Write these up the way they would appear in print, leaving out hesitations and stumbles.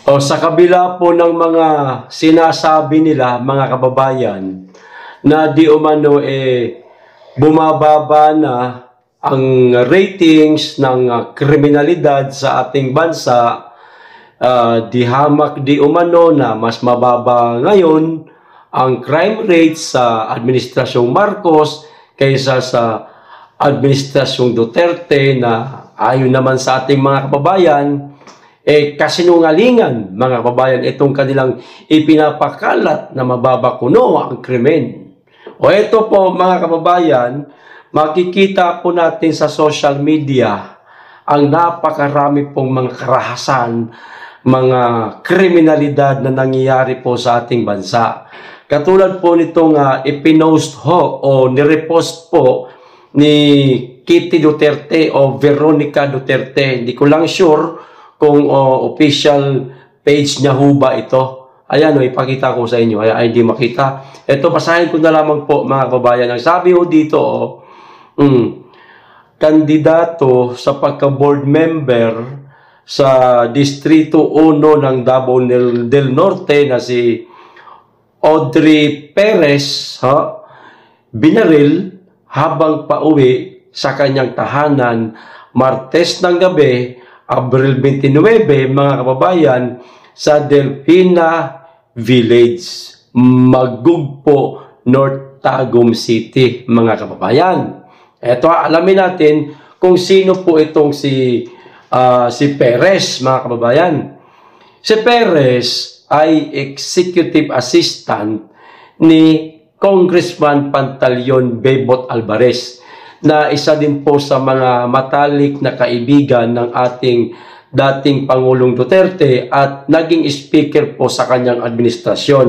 O sa kabila po ng mga sinasabi nila, mga kababayan, na di umano bumababa na ang ratings ng kriminalidad sa ating bansa, di hamak di umano na mas mababa ngayon ang crime rate sa Administrasyong Marcos kaysa sa Administrasyong Duterte na ayon naman sa ating mga kababayan, kasinungalingan, mga kababayan, itong kanilang ipinapakalat na mababa kuno ang krimen. O ito po, mga kababayan, makikita po natin sa social media ang napakarami pong mga karahasan, mga kriminalidad na nangyayari po sa ating bansa. Katulad po nitong ipinost o nirepost po ni Kitty Duterte o Veronica Duterte. Hindi ko lang sure kung official page niya ho ba ito. Ayan, ipakita ko sa inyo. Ay, hindi makita. Ito, basahin ko na lamang po, mga kababayan. Ang sabi ho dito, kandidato sa pagka-board member sa Distrito 1 ng Davao del Norte na si Audrey Perez, binaril habang pauwi sa kanyang tahanan Martes ng gabi, Abril 29, mga kababayan, sa Delfina Village, Magugpo, North Tagum City, mga kababayan. Ito, alamin natin kung sino po itong si Perez, mga kababayan. Si Perez ay executive assistant ni Congressman Pantaleon Bebot Alvarez, na isa din po sa mga matalik na kaibigan ng ating dating Pangulong Duterte at naging speaker po sa kanyang administrasyon.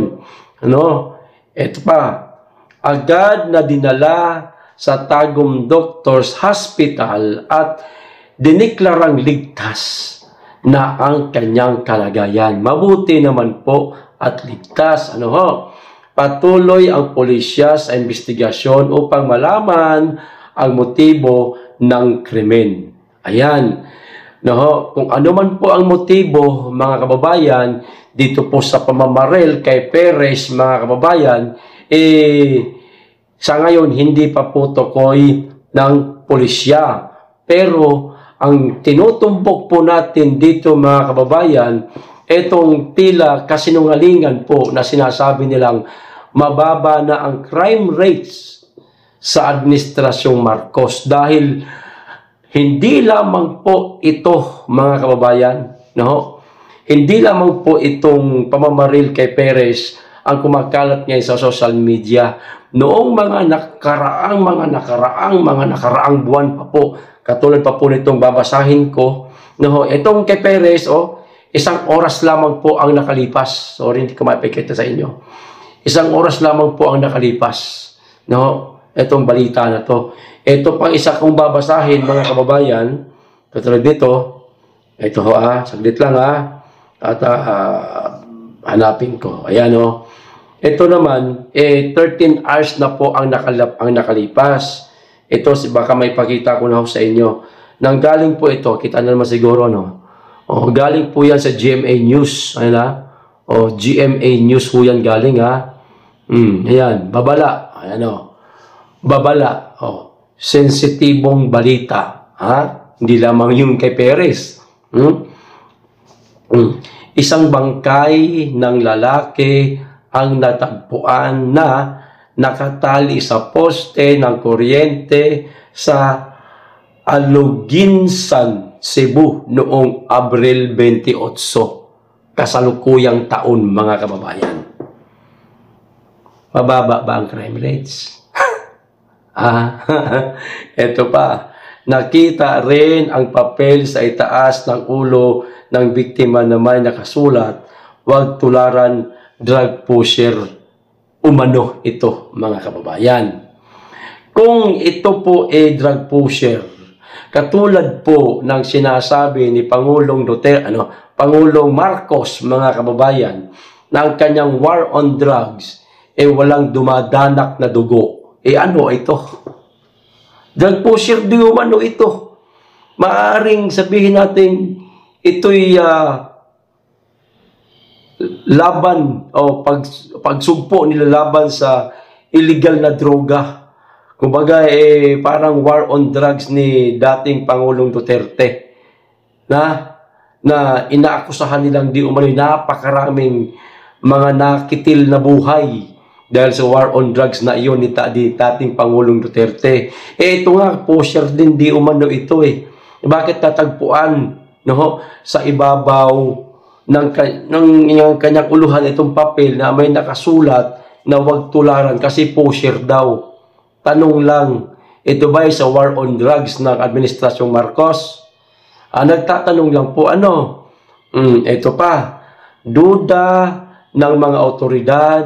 Ito pa, agad na dinala sa Tagum Doctors Hospital at diniklarang ligtas na ang kanyang kalagayan. Mabuti naman po at ligtas. Patuloy ang pulisya sa investigasyon upang malaman ang motibo ng krimen. Ayan. Kung ano man po ang motibo, mga kababayan, dito po sa pamamaril kay Perez, mga kababayan, sa ngayon hindi pa po tukoy ng pulisya. Pero ang tinutumbok po natin dito, mga kababayan, itong tila kasinungalingan po na sinasabi nilang mababa na ang crime rates sa Administrasyong Marcos, dahil hindi lamang po ito, mga kababayan, hindi lamang po itong pamamaril kay Perez ang kumakalat ngayon sa social media. Noong mga nakaraang buwan pa po, katulad pa po nitong babasahin ko, itong kay Perez, isang oras lamang po ang nakalipas. Sorry, hindi ko maipikita sa inyo. Isang oras lamang po ang nakalipas. Itong balita na to. Ito pang isa kong babasahin, mga kababayan. Katulad dito. Ito saglit lang At hanapin ko. Ayan Ito naman, 13 hours na po ang nakalipas. Ito, baka may pakita ko na sa inyo. Nanggaling po ito, kita na naman siguro, galing po yan sa GMA News. Ayan GMA News po yan galing, Ayan, babala. Ayan, babala. Sensitibong balita. Hindi lamang yung kay Perez. Isang bangkay ng lalaki ang natagpuan na nakatali sa poste ng kuryente sa Aluginsan, Cebu noong Abril 28. Kasalukuyang taon, mga kababayan. Mababa ba ang crime rates? Ito pa. Nakita rin ang papel sa itaas ng ulo ng biktima na may nakasulat, "Huwag tularan, drug pusher." Umano ito, mga kababayan. Kung ito po drug pusher, katulad po ng sinasabi ni Pangulong Duterte, Pangulong Marcos, mga kababayan, na ang kanyang war on drugs walang dumadanak na dugo. Ano ito? Drug pusher di umano ito. Maaring sabihin natin ito'y laban o pagsugpo nila laban sa illegal na droga. Kumbaga, parang war on drugs ni dating Pangulong Duterte na inaakusahan nilang di umano'y napakaraming mga nakitil na buhay dahil sa war on drugs na iyon ni dating Pangulong Duterte. Ito nga, pusher din di umano ito Bakit tatagpuan sa ibabaw ng kanyang uluhan itong papel na may nakasulat na huwag tularan kasi pusher daw? Tanong lang, ito ba sa war on drugs ng Administrasyong Marcos? Nagtatanong lang po, ito pa, duda ng mga otoridad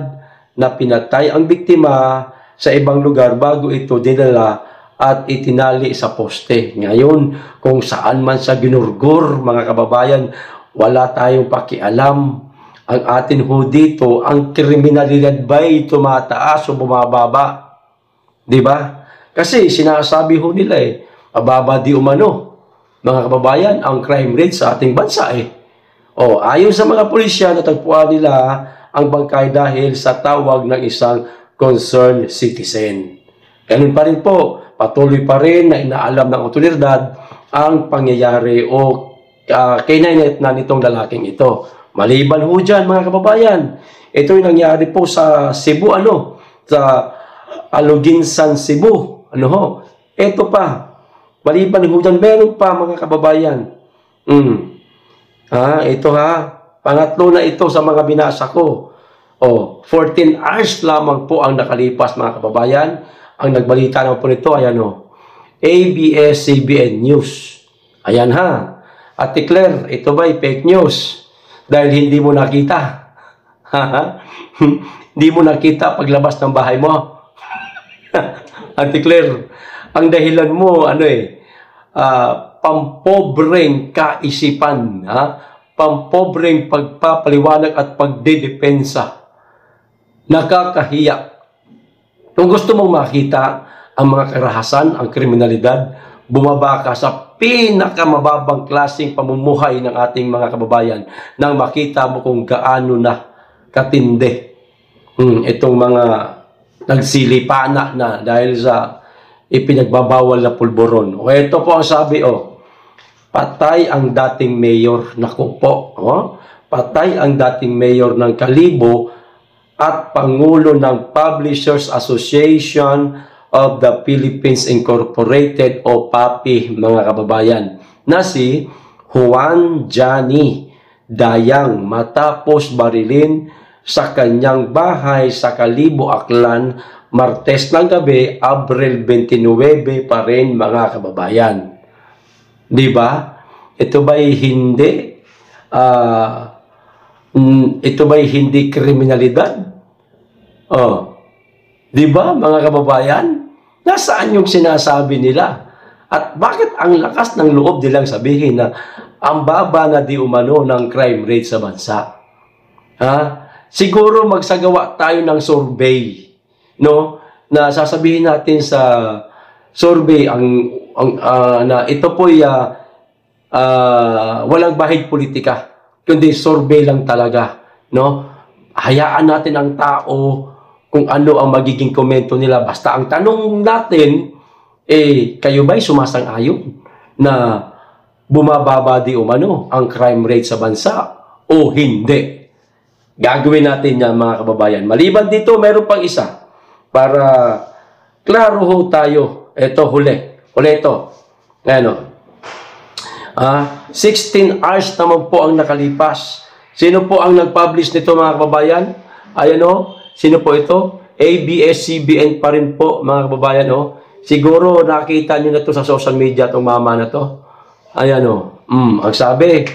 na pinatay ang biktima sa ibang lugar bago ito dinala at itinali sa poste. Ngayon, kung saan man sa ginurgur, mga kababayan, wala tayong pakialam. Ang atin ho dito, ang kriminalidad ba'y tumataas o bumababa? Diba? Kasi sinasabi ho nila mababa di umano, mga kababayan, ang crime rate sa ating bansa ayon sa mga pulisya, natagpuan nila ang bangkay dahil sa tawag ng isang concerned citizen. Ganun pa rin po, patuloy pa rin na inaalam ng otoridad ang pangyayari o kinainet na nitong lalaking ito. Maliban ho dyan, mga kababayan, ito'y nangyari po sa Cebu, sa Aluginsan, Cebu. Ito pa, maliban ho dyan, meron pa, mga kababayan. Ito pangatlo na ito sa mga binasa ko. 14 hours lamang po ang nakalipas, mga kababayan. Ang nagbalita naman po nito, ABS-CBN News. Ayan Ate Claire, ito ba'y fake news? Dahil hindi mo nakita. Hindi mo nakita paglabas ng bahay mo. Ate Claire, ang dahilan mo, pampobreng kaisipan, pampobreng pagpapaliwanag at pagdedepensa. Nakakahiya. Kung gusto mong makita ang mga karahasan, ang kriminalidad, bumaba ka sa pinakamababang klaseng pamumuhay ng ating mga kababayan nang makita mo kung gaano na katindi itong mga nagsilipana na dahil sa ipinagbabawal na pulburon. Ito po ang sabi, patay ang dating mayor. Naku po, patay ang dating mayor ng Kalibo at Pangulo ng Publishers Association of the Philippines Incorporated o PAPI, mga kababayan, na si Juan Johnny Dayang matapos barilin sa kanyang bahay sa Kalibo, Aklan, Martes ng gabi, Abril 29 pa rin, mga kababayan. Di ba? Ito ba'y hindi kriminalidad? Di ba, mga kababayan? Nasaan yung sinasabi nila? At bakit ang lakas ng loob nilang sabihin na ang baba na di umano ng crime rate sa bansa? Siguro magsagawa tayo ng survey, na sasabihin natin sa survey na ito po'y walang bahid politika, kundi survey lang talaga, Hayaan natin ang tao kung ano ang magiging komento nila. Basta ang tanong natin, kayo ba'y sumasang-ayon na bumababa di umano ang crime rate sa bansa o hindi? Gagawin natin yan, mga kababayan. Maliban dito, meron pang isa para klaro ho tayo. Ito, huli ito. 16 hours naman po ang nakalipas. Sino po ang nag-publish nito, mga kababayan? Sino po ito? ABS-CBN pa rin po, mga kababayan. Siguro nakita nyo na ito sa social media, itong mama na to. Ang sabi,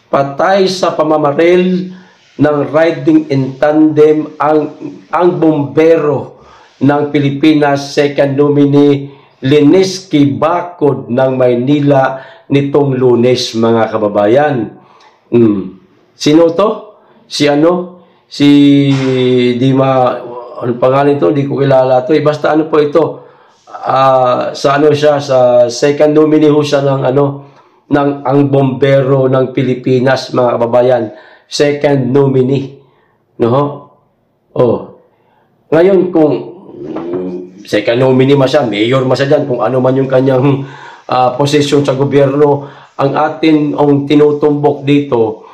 patay sa pamamaril ng riding in tandem ang bombero ng Pilipinas, second nominee Liniski Bacod ng Maynila nitong Lunes, mga kababayan. Sino to? Si ano pangalan ito? Di ko kilala to. Basta po ito? Siya, sa second nominee ho siya ng ang bombero ng Pilipinas, mga kababayan. second nominee. No? Oh. Ngayon, kung second nominee man siya, mayor man siya dyan, kung ano man yung kanyang posisyon sa gobyerno, ang tinutumbok dito,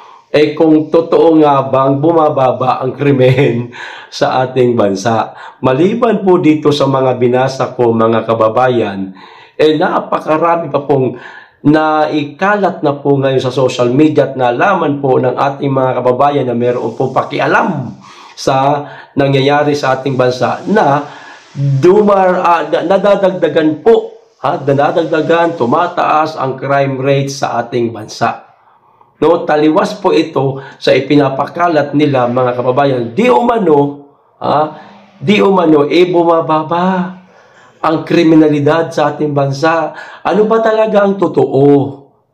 kung totoo nga bang bumababa ang krimen sa ating bansa. Maliban po dito sa mga binasa ko, mga kababayan, napakarami pa pong naikalat na po ngayon sa social media at nalaman po ng ating mga kababayan na meron po pakialam sa nangyayari sa ating bansa na nadadagdagan po, tumataas ang crime rate sa ating bansa. No, taliwas po ito sa ipinapakalat nila, mga kababayan. Di umano, bumababa ang kriminalidad sa ating bansa. Ano ba talaga ang totoo,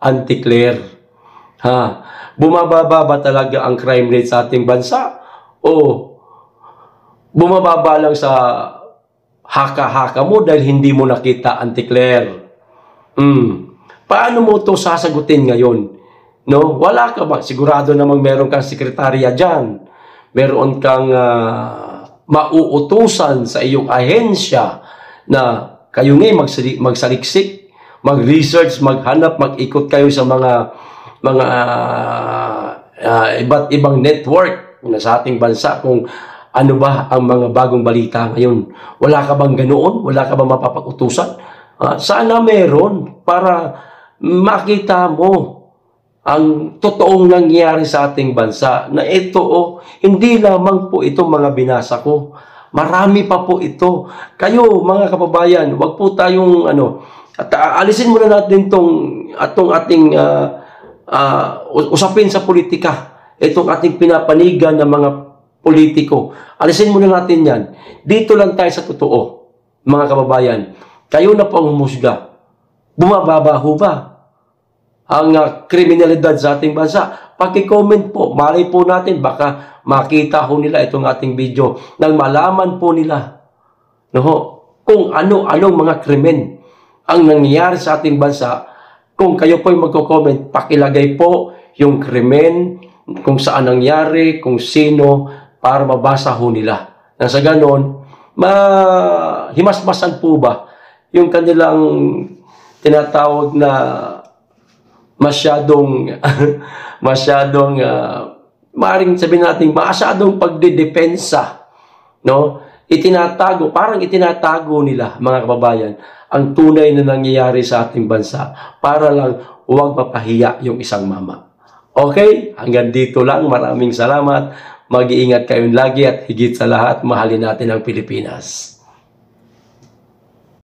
Auntie Claire? Bumababa ba talaga ang crime rate sa ating bansa? O bumababa lang sa haka-haka mo dahil hindi mo nakita, Auntie Claire? Paano mo ito sasagutin ngayon? No, wala ka ba? Sigurado namang meron kang sekretarya dyan. Meron kang mauutusan sa iyong ahensya na kayo ngayon magsaliksik, mag-research, maghanap, mag-ikot kayo sa mga iba't ibang network na sa ating bansa kung ano ba ang mga bagong balita ngayon. Wala ka bang ganoon? Wala ka bang mapapag-utusan? Sana meron para makita mo ang totoong nangyayari sa ating bansa na ito, hindi lamang po itong mga binasa ko. Marami pa po ito. Kayo, mga kababayan, wag po tayong alisin muna natin atong ating usapin sa politika. Itong ating pinapanigan ng mga politiko. Alisin muna natin yan. Dito lang tayo sa totoo, mga kababayan. Kayo na po ang humusga. Bumababa ho ba ang kriminalidad sa ating bansa? Paki-comment po. Malay po natin, baka makita ho nila itong ating video nang malaman po nila kung ano-anong mga krimen ang nangyayari sa ating bansa. Kung kayo po ay magko-comment, pakilagay po yung krimen, kung saan nangyari, kung sino, para mabasa ho nila. Nang sa ganon, himasmasan po ba yung kanilang tinatawag na masyadong maaaring sabihin natin, masyadong pagdedepensa, no? Parang itinatago nila, mga kababayan, ang tunay na nangyayari sa ating bansa para lang huwag mapahiya yung isang mama. Okay? Hanggang dito lang. Maraming salamat. Mag-iingat kayong lagi at higit sa lahat, mahalin natin ang Pilipinas.